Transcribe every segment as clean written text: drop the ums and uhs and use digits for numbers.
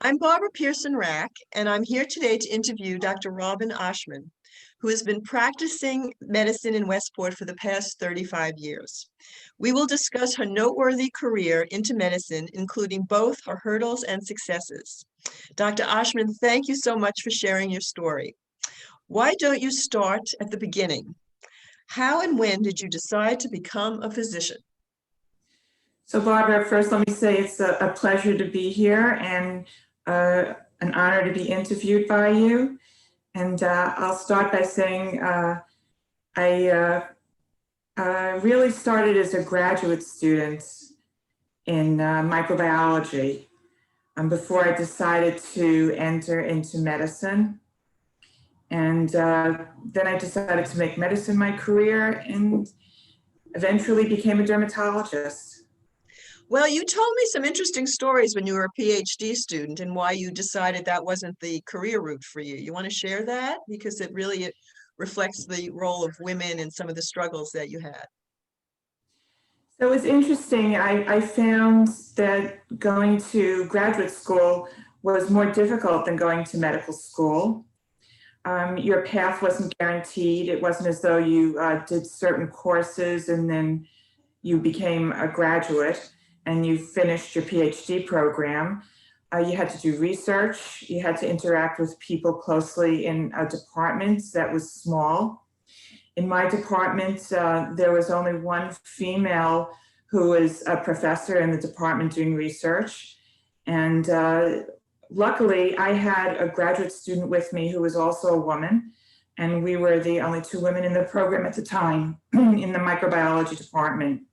I'm Barbara Pearson-Rac, and I'm here today to interview Dr. Robin Oshman, who has been practicing medicine in Westport for the past 35 years. We will discuss her noteworthy career into medicine, including both her hurdles and successes. Dr. Oshman, thank you so much for sharing your story. Why don't you start at the beginning? How and when did you decide to become a physician? So Barbara, first let me say it's a pleasure to be here and an honor to be interviewed by you. And I'll start by saying I really started as a graduate student in microbiology before I decided to enter into medicine. And then I decided to make medicine my career and eventually became a dermatologist. Well, you told me some interesting stories when you were a PhD student and why you decided that wasn't the career route for you. You want to share that? Because it reflects the role of women and some of the struggles that you had. So it was interesting. I found that going to graduate school was more difficult than going to medical school. Your path wasn't guaranteed. It wasn't as though you did certain courses and then you became a graduate and you finished your PhD program. You had to do research. You had to interact with people closely in a department that was small. In my department, there was only one female who was a professor in the department doing research. And luckily, I had a graduate student with me who was also a woman. And we were the only two women in the program at the time in the microbiology department.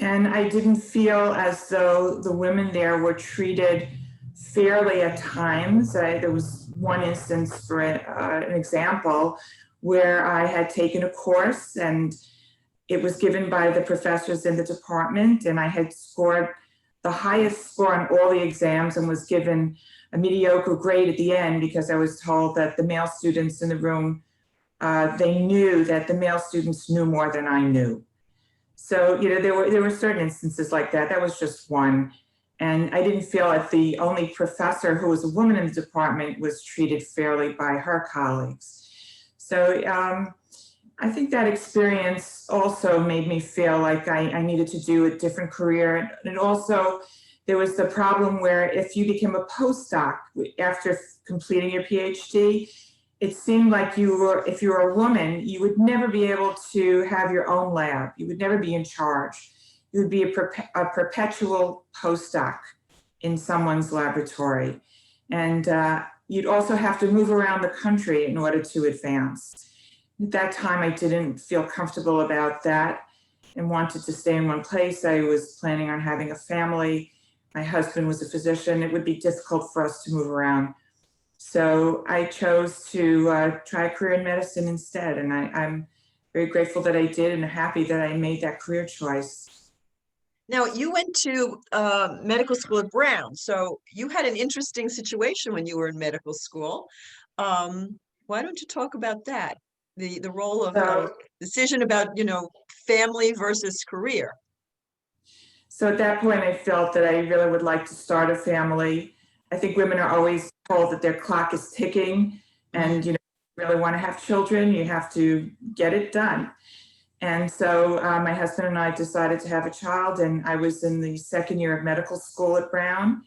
And I didn't feel as though the women there were treated fairly at times. There was one instance, for an example, where I had taken a course and it was given by the professors in the department, and I had scored the highest score on all the exams and was given a mediocre grade at the end because I was told that the male students in the room, they knew that the male students knew more than I knew. So, there were certain instances like that. That was just one. And I didn't feel that the only professor who was a woman in the department was treated fairly by her colleagues. So I think that experience also made me feel like I needed to do a different career. And also, there was the problem where if you became a postdoc after completing your PhD, it seemed like if you were a woman, you would never be able to have your own lab. You would never be in charge. You would be a perpetual postdoc in someone's laboratory. And you'd also have to move around the country in order to advance. At that time, I didn't feel comfortable about that and wanted to stay in one place. I was planning on having a family. My husband was a physician. It would be difficult for us to move around. So I chose to try a career in medicine instead. And I'm very grateful that I did and happy that I made that career choice. Now, you went to medical school at Brown, so you had an interesting situation when you were in medical school. Why don't you talk about that? The role of decision about, family versus career. So at that point, I felt that I really would like to start a family. I think women are always told that their clock is ticking and, you really want to have children, you have to get it done. And so my husband and I decided to have a child, and I was in the second year of medical school at Brown,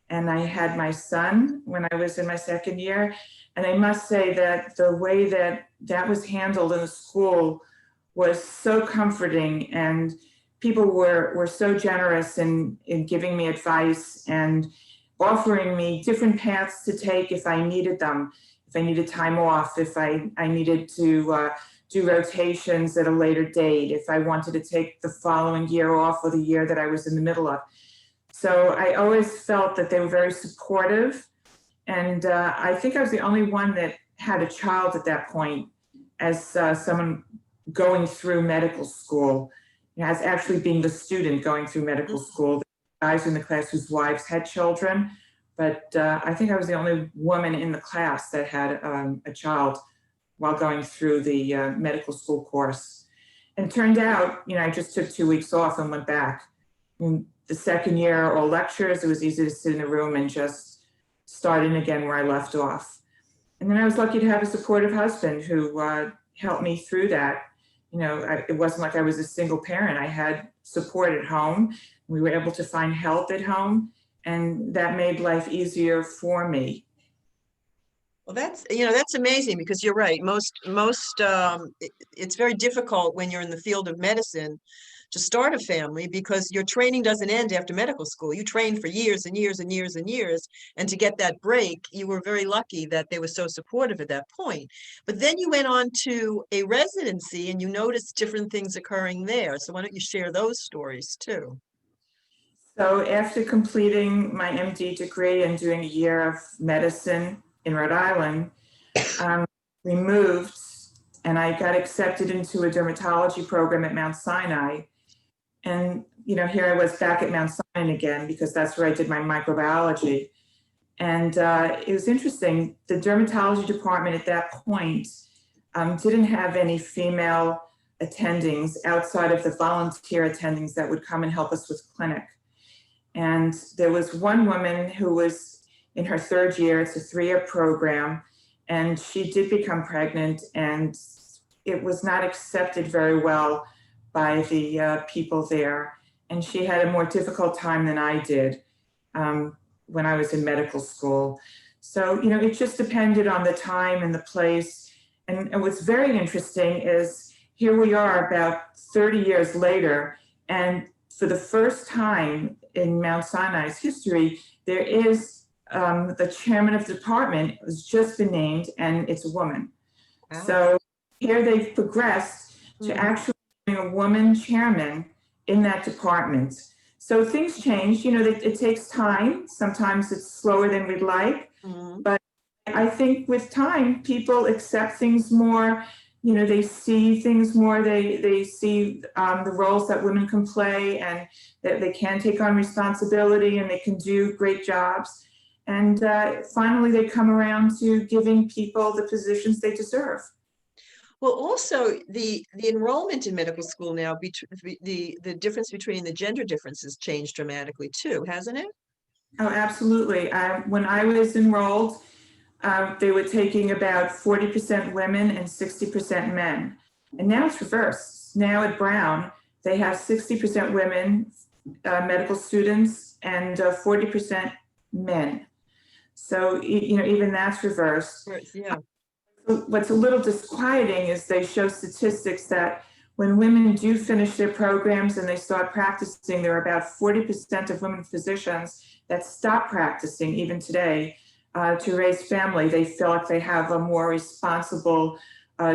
and I had my son when I was in my second year. And I must say that the way that that was handled in the school was so comforting, and people were so generous in giving me advice and offering me different paths to take if I needed them, if I needed time off, if I needed to do rotations at a later date, if I wanted to take the following year off or the year that I was in the middle of. So I always felt that they were very supportive. And I think I was the only one that had a child at that point as someone going through medical school, as actually being the student going through medical school. The guys in the class whose wives had children, but I think I was the only woman in the class that had a child while going through the medical school course. And it turned out, I just took 2 weeks off and went back. And the second year, all lectures. It was easy to sit in a room and just start in again where I left off. And then I was lucky to have a supportive husband who helped me through that. It wasn't like I was a single parent. I had support at home. We were able to find help at home, and that made life easier for me. Well, that's amazing, because you're right. It's very difficult when you're in the field of medicine to start a family, because your training doesn't end after medical school. You train for years and years and years and years. And to get that break, you were very lucky that they were so supportive at that point. But then you went on to a residency and you noticed different things occurring there. So why don't you share those stories too? So after completing my MD degree and doing a year of medicine in Rhode Island, we moved and I got accepted into a dermatology program at Mount Sinai. And, here I was back at Mount Sinai again, because that's where I did my microbiology. And it was interesting. The dermatology department at that point didn't have any female attendings outside of the volunteer attendings that would come and help us with clinic. And there was one woman who was in her third year. It's a 3-year program. And she did become pregnant, and it was not accepted very well by the people there. And she had a more difficult time than I did when I was in medical school. So, it just depended on the time and the place. And what's very interesting is here we are about 30 years later, and for the first time in Mount Sinai's history, there is the chairman of the department has just been named, and it's a woman. Wow. So here they've progressed to actually having a woman chairman in that department. So things change. It takes time. Sometimes it's slower than we'd like, but I think with time, people accept things more. They see things more. They see the roles that women can play, and that they can take on responsibility, and they can do great jobs. And finally, they come around to giving people the positions they deserve. Well, also the enrollment in medical school now, the difference between the gender differences changed dramatically too, hasn't it? Oh, absolutely. When I was enrolled, they were taking about 40% women and 60% men. And now it's reversed. Now at Brown, they have 60% women, medical students, and 40% men. So, even that's reversed. Yeah. What's a little disquieting is they show statistics that when women do finish their programs and they start practicing, there are about 40% of women physicians that stop practicing even today to raise family. They feel like they have a more responsible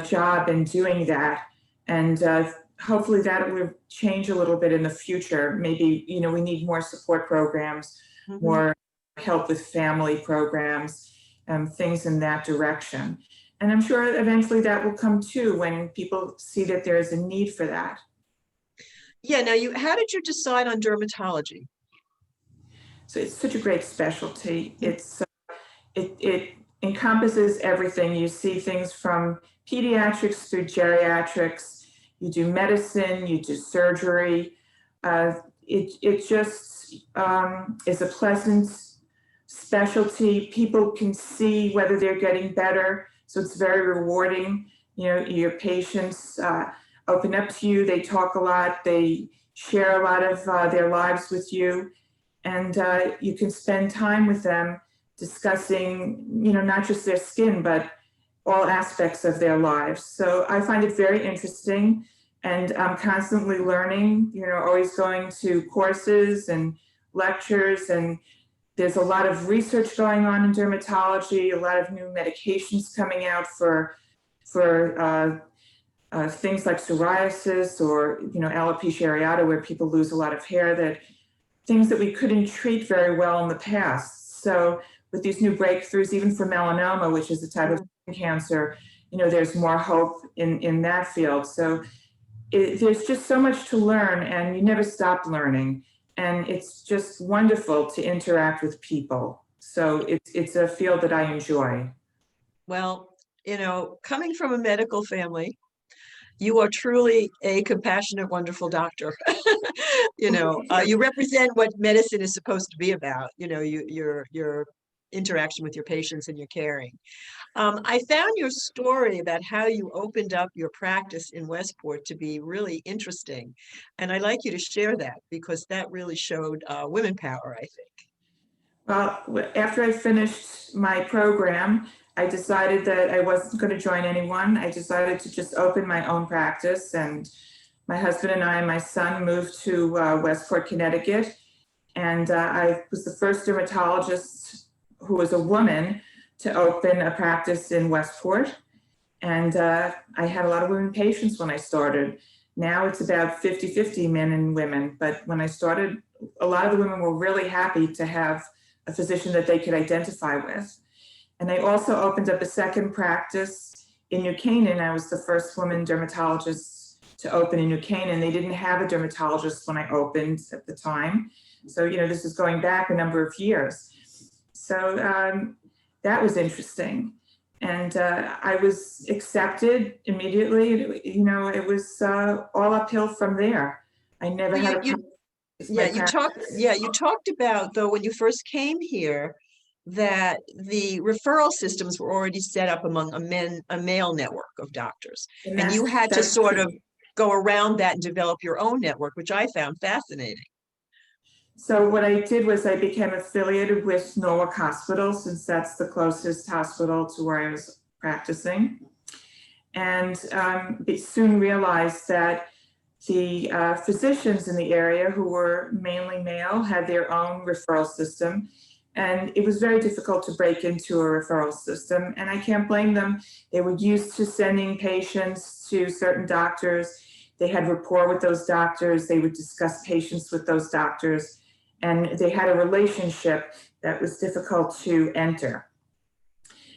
job in doing that. And hopefully that will change a little bit in the future. Maybe, we need more support programs, more help with family programs, things in that direction. And I'm sure eventually that will come too when people see that there is a need for that. Yeah. Now, how did you decide on dermatology? So it's such a great specialty. It encompasses everything. You see things from pediatrics through geriatrics. You do medicine, you do surgery. It just is a pleasant specialty. People can see whether they're getting better. So it's very rewarding. Your patients open up to you. They talk a lot. They share a lot of their lives with you. And you can spend time with them discussing, not just their skin, but all aspects of their lives. So I find it very interesting, and I'm constantly learning, always going to courses and lectures, and there's a lot of research going on in dermatology, a lot of new medications coming out for things like psoriasis or, alopecia areata, where people lose a lot of hair, things that we couldn't treat very well in the past. So with these new breakthroughs, even for melanoma, which is a type of skin cancer, there's more hope in that field. So there's just so much to learn, and you never stop learning. And it's just wonderful to interact with people. So it's a field that I enjoy. Well, coming from a medical family, you are truly a compassionate, wonderful doctor. You represent what medicine is supposed to be about, your interaction with your patients and your caring. I found your story about how you opened up your practice in Westport to be really interesting. And I'd like you to share that because that really showed women power, I think. Well, after I finished my program, I decided that I wasn't going to join anyone. I decided to just open my own practice. And my husband and I and my son moved to Westport, Connecticut. And I was the first dermatologist who was a woman to open a practice in Westport. And I had a lot of women patients when I started. Now it's about 50-50 men and women. But when I started, a lot of the women were really happy to have a physician that they could identify with. And I also opened up a second practice in New Canaan. I was the first woman dermatologist to open in New Canaan. They didn't have a dermatologist when I opened at the time. So, this is going back a number of years. So that was interesting. And I was accepted immediately. It was all uphill from there. I never had a problem. You talked about, though, when you first came here, that the referral systems were already set up among a male network of doctors. And you had to sort of go around that and develop your own network, which I found fascinating. So what I did was I became affiliated with Norwalk Hospital, since that's the closest hospital to where I was practicing. And soon realized that the physicians in the area, who were mainly male, had their own referral system. And it was very difficult to break into a referral system. And I can't blame them. They were used to sending patients to certain doctors. They had rapport with those doctors. They would discuss patients with those doctors. And they had a relationship that was difficult to enter.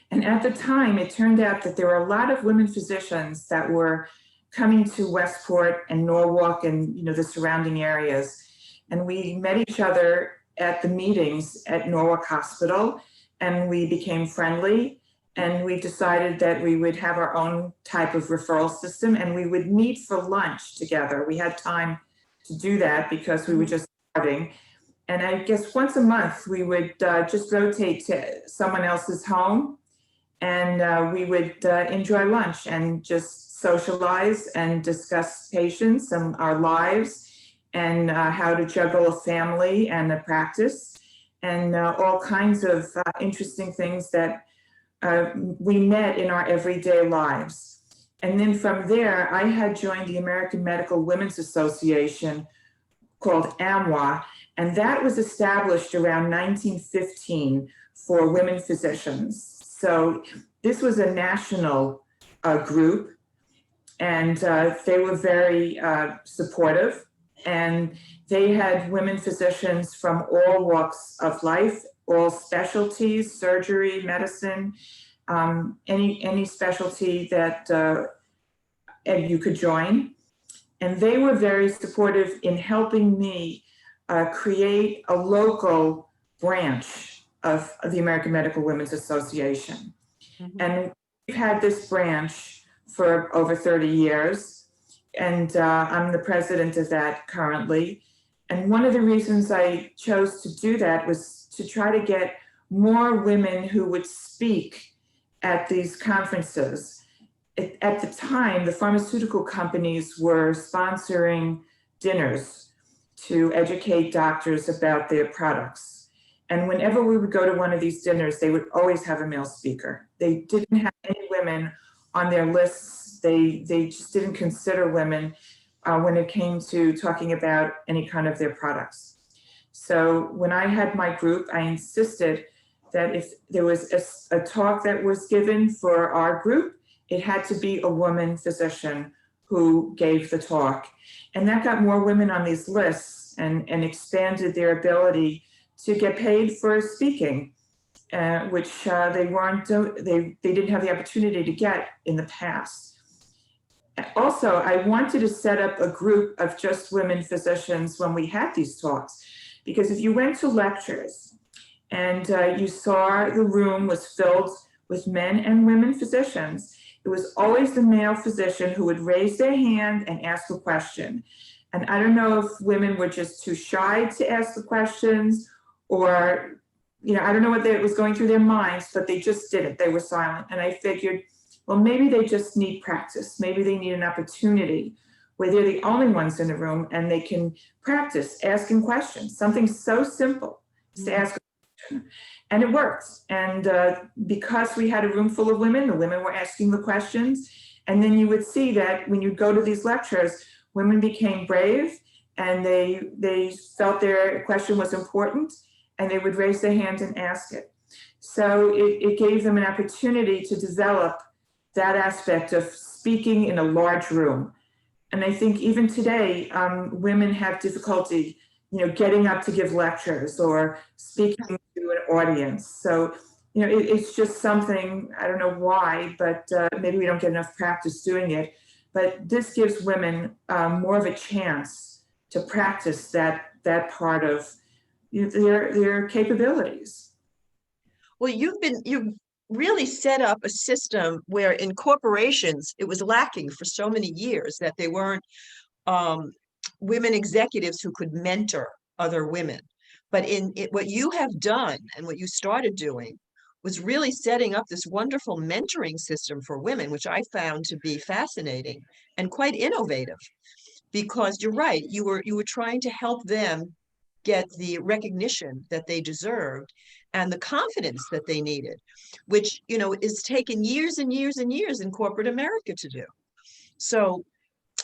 And at the time, it turned out that there were a lot of women physicians that were coming to Westport and Norwalk and the surrounding areas. And we met each other at the meetings at Norwalk Hospital, and we became friendly. And we decided that we would have our own type of referral system, and we would meet for lunch together. We had time to do that because we were just starting. And I guess once a month, we would just rotate to someone else's home, and we would enjoy lunch and just socialize and discuss patients and our lives and how to juggle a family and a practice and all kinds of interesting things that we met in our everyday lives. And then from there, I had joined the American Medical Women's Association, called AMWA, and that was established around 1915 for women physicians. So this was a national group, and they were very supportive, and they had women physicians from all walks of life, all specialties, surgery, medicine, any specialty that you could join. And they were very supportive in helping me create a local branch of the American Medical Women's Association. Mm-hmm. And we've had this branch for over 30 years, and I'm the president of that currently. And one of the reasons I chose to do that was to try to get more women who would speak at these conferences. At the time, the pharmaceutical companies were sponsoring dinners to educate doctors about their products. And whenever we would go to one of these dinners, they would always have a male speaker. They didn't have any women on their lists. They just didn't consider women when it came to talking about any kind of their products. So when I had my group, I insisted that if there was a talk that was given for our group, it had to be a woman physician who gave the talk. And that got more women on these lists and expanded their ability to get paid for speaking, which they didn't have the opportunity to get in the past. Also, I wanted to set up a group of just women physicians when we had these talks, because if you went to lectures and you saw the room was filled with men and women physicians, it was always the male physician who would raise their hand and ask a question. And I don't know if women were just too shy to ask the questions, or, I don't know what was going through their minds, but they just didn't. They were silent. And I figured, well, maybe they just need practice. Maybe they need an opportunity where they're the only ones in the room and they can practice asking questions. Something so simple is to ask a question. And it works. And because we had a room full of women, the women were asking the questions. And then you would see that when you go to these lectures, women became brave, and they felt their question was important, and they would raise their hand and ask it. So it gave them an opportunity to develop that aspect of speaking in a large room. And I think even today, women have difficulty, getting up to give lectures or speaking to an audience. So, it's just something, I don't know why, but maybe we don't get enough practice doing it. But this gives women more of a chance to practice that part of their capabilities. Well, you've really set up a system where in corporations it was lacking for so many years, that they weren't women executives who could mentor other women. But what you have done and what you started doing was really setting up this wonderful mentoring system for women, which I found to be fascinating and quite innovative. Because you're right, you were trying to help them get the recognition that they deserved and the confidence that they needed, which, is taken years and years and years in corporate America to do. So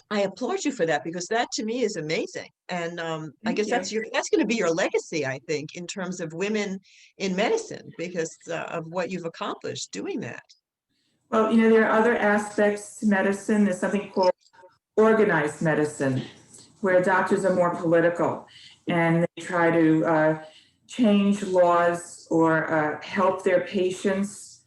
I applaud you for that, because that to me is amazing. And I guess that's going to be your legacy, I think, in terms of women in medicine, because of what you've accomplished doing that. Well, there are other aspects to medicine. There's something called organized medicine, where doctors are more political and they try to change laws or help their patients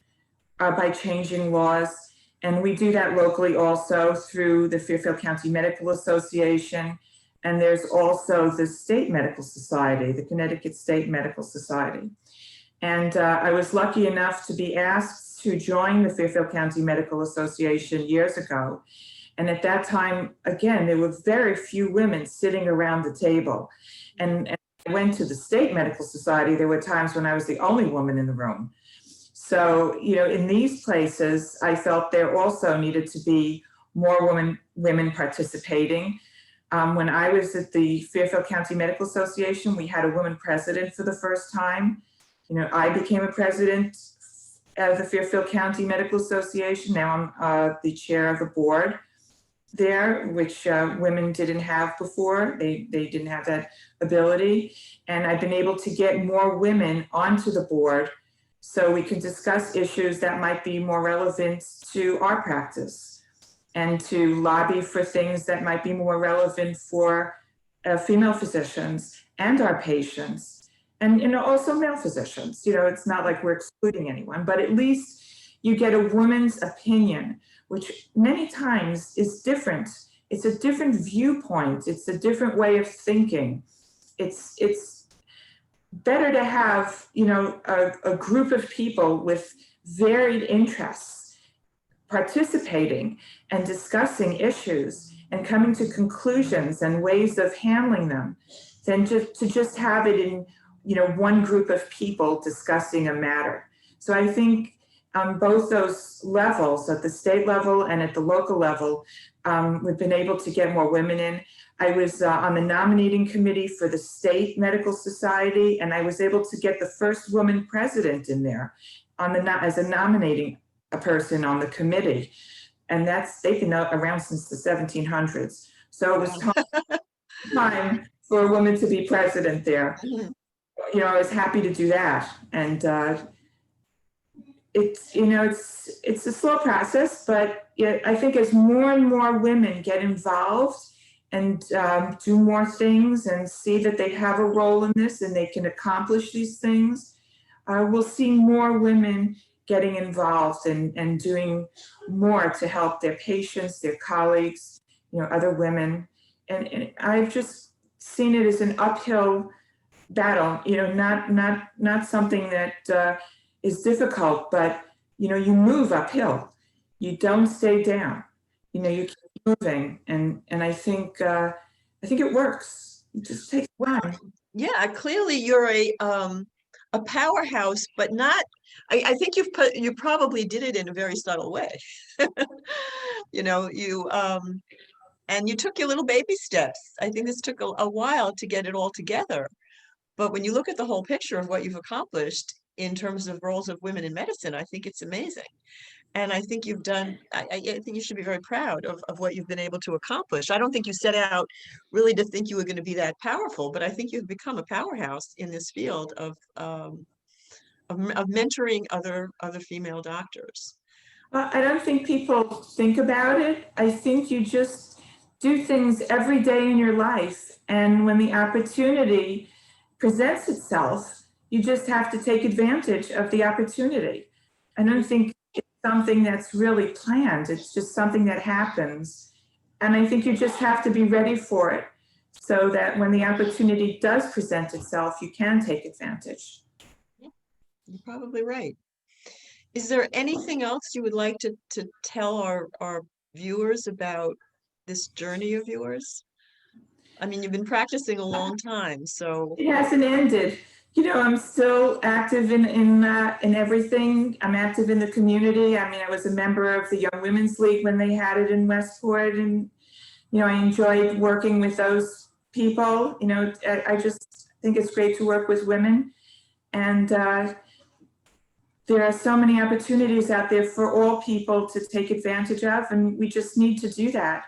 by changing laws. And we do that locally also through the Fairfield County Medical Association. And there's also the State Medical Society, the Connecticut State Medical Society. And I was lucky enough to be asked to join the Fairfield County Medical Association years ago. And at that time, again, there were very few women sitting around the table. And I went to the State Medical Society. There were times when I was the only woman in the room. So, in these places, I felt there also needed to be more women participating. When I was at the Fairfield County Medical Association, we had a woman president for the first time. I became a president of the Fairfield County Medical Association. Now I'm the chair of the board there, which women didn't have before. They didn't have that ability. And I've been able to get more women onto the board so we can discuss issues that might be more relevant to our practice, and to lobby for things that might be more relevant for female physicians and our patients, and also male physicians. It's not like we're excluding anyone, but at least you get a woman's opinion, which many times is different. It's a different viewpoint. It's a different way of thinking. It's better to have, a group of people with varied interests participating and discussing issues and coming to conclusions and ways of handling them, than to just have it in, one group of people discussing a matter. So I think on both those levels, at the state level and at the local level, we've been able to get more women in. I was on the nominating committee for the State Medical Society, and I was able to get the first woman president in there as a nominating person on the committee. And they've been around since the 1700s. So it was time for a woman to be president there. I was happy to do that. And it's a slow process, but I think as more and more women get involved and do more things and see that they have a role in this and they can accomplish these things, we'll see more women getting involved and doing more to help their patients, their colleagues, other women. And I've just seen it as an uphill battle, not something that is difficult, but you move uphill. You don't stay down. You keep moving, and I think I think it works. It just takes Well, time. yeah, clearly you're a powerhouse, but not, I think you probably did it in a very subtle way. You know, and you took your little baby steps. I think this took a while to get it all together. But when you look at the whole picture of what you've accomplished in terms of roles of women in medicine, I think it's amazing. And I think you've done, I think you should be very proud of what you've been able to accomplish. I don't think you set out really to think you were going to be that powerful, but I think you've become a powerhouse in this field of mentoring other female doctors. Well, I don't think people think about it. I think you just do things every day in your life. And when the opportunity presents itself, you just have to take advantage of the opportunity. I don't think it's something that's really planned. It's just something that happens. And I think you just have to be ready for it so that when the opportunity does present itself, you can take advantage. You're probably right. Is there anything else you would like to tell our viewers about this journey of yours? I mean, you've been practicing a long time, so It hasn't ended. You know, I'm still active in everything. I'm active in the community. I mean, I was a member of the Young Women's League when they had it in Westport, and you know, I enjoyed working with those people. You know, I just think it's great to work with women, and there are so many opportunities out there for all people to take advantage of, and we just need to do that.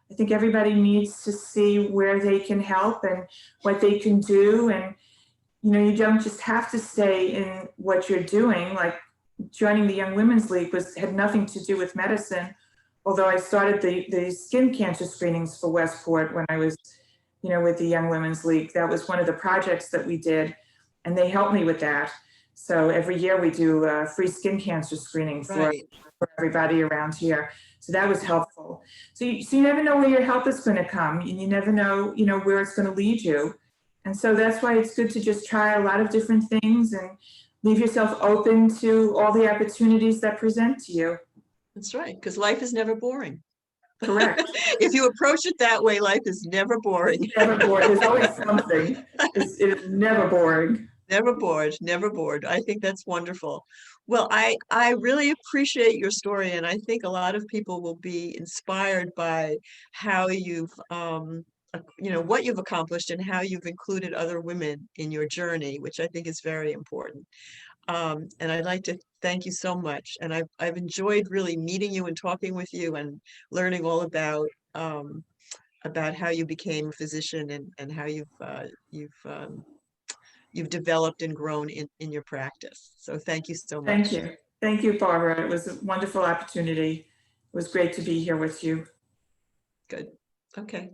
I think everybody needs to see where they can help and what they can do. And, you know, you don't just have to stay in what you're doing. Like joining the Young Women's League had nothing to do with medicine. Although I started the skin cancer screenings for Westport when I was, you know, with the Young Women's League. That was one of the projects that we did, and they helped me with that. So every year we do a free skin cancer screening for everybody around here. So that was helpful. So you never know where your help is going to come, and you never know, you know, where it's going to lead you. And so that's why it's good to just try a lot of different things and leave yourself open to all the opportunities that present to you. That's right, because life is never boring. Correct. If you approach it that way, life is never boring. It's never boring. There's always something. It is never boring. Never bored, never bored. I think that's wonderful. Well, I really appreciate your story, and I think a lot of people will be inspired by how you've you know, what you've accomplished and how you've included other women in your journey, which I think is very important. And I'd like to thank you so much. And I've enjoyed really meeting you and talking with you and learning all about how you became a physician and how you've developed and grown in your practice. So thank you so Thank much. you. Thank you, Barbara. It was a wonderful opportunity. It was great to be here with you. Good. Okay.